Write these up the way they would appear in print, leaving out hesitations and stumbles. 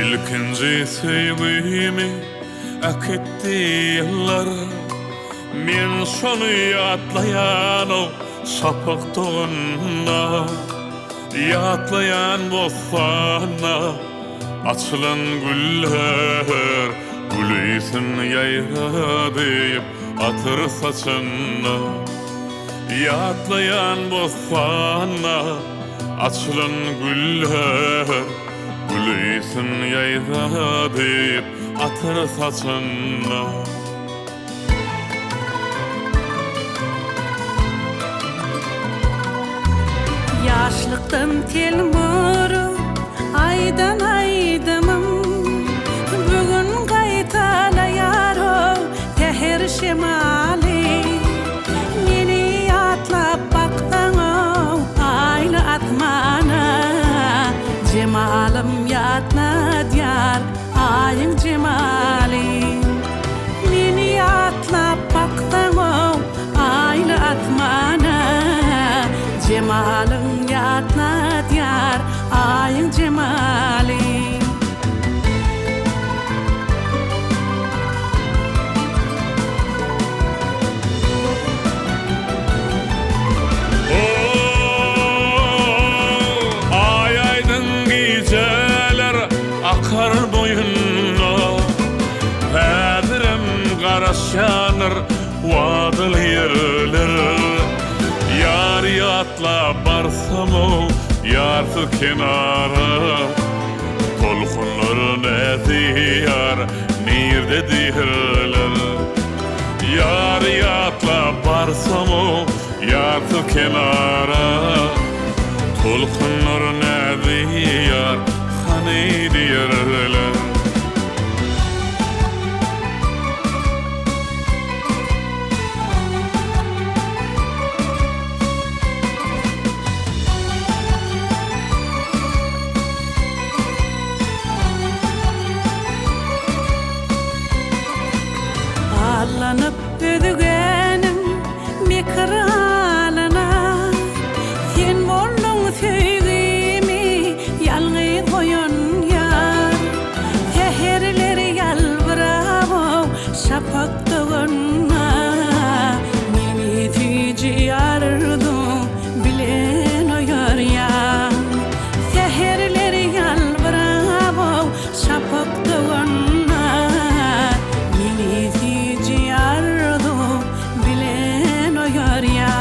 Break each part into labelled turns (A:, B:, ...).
A: İlkinci sevgimi aketti yıllar. Men şonu yatlayan o şapaktonda, yatlayan bostana açılan güller, gülüysün yayra deyip atır saçına. Yatlayan bostana açılan güller, gülüysün yayra deyip atır saçına.
B: Yaşlıktan telmuru aydan aydımım, bugün kaytalayar o teher şemali. Meni atlap baktın o aylı atmana, cemalım yatna diyar ayın cemali. Meni atlap baktın o aylı atmana, cemalın yatna diyar ayın cemali.
A: Ay aydın geceler akar boyunna, Pedirim karaşanır vadıl yerler. Yar yatla barsam o yartı kenara, Tolkunların ediyar nirde dihirler. Yar yatla barsam o yartı kenara, Tolkunların ediyar hani diyirler.
B: Allanıp ödügenim mikralana, sen bollun söygimi yalnız koyun yar. Teherleri yalvarabo şapaktığına, meni tüycü yardı bilen oyar ya. Teherleri yalvarabo şapaktığına, meni tüycü yardı bilen oyar ya.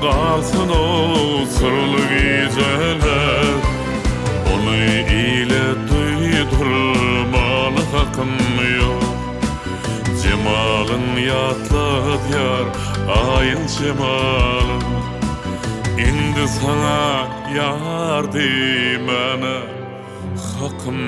A: Kalsın o sırlı geceler, onu ile duydurmalı hakkım yok. Cemalın yatla diyar ayın cemalın, indi sana yar dimene hakkım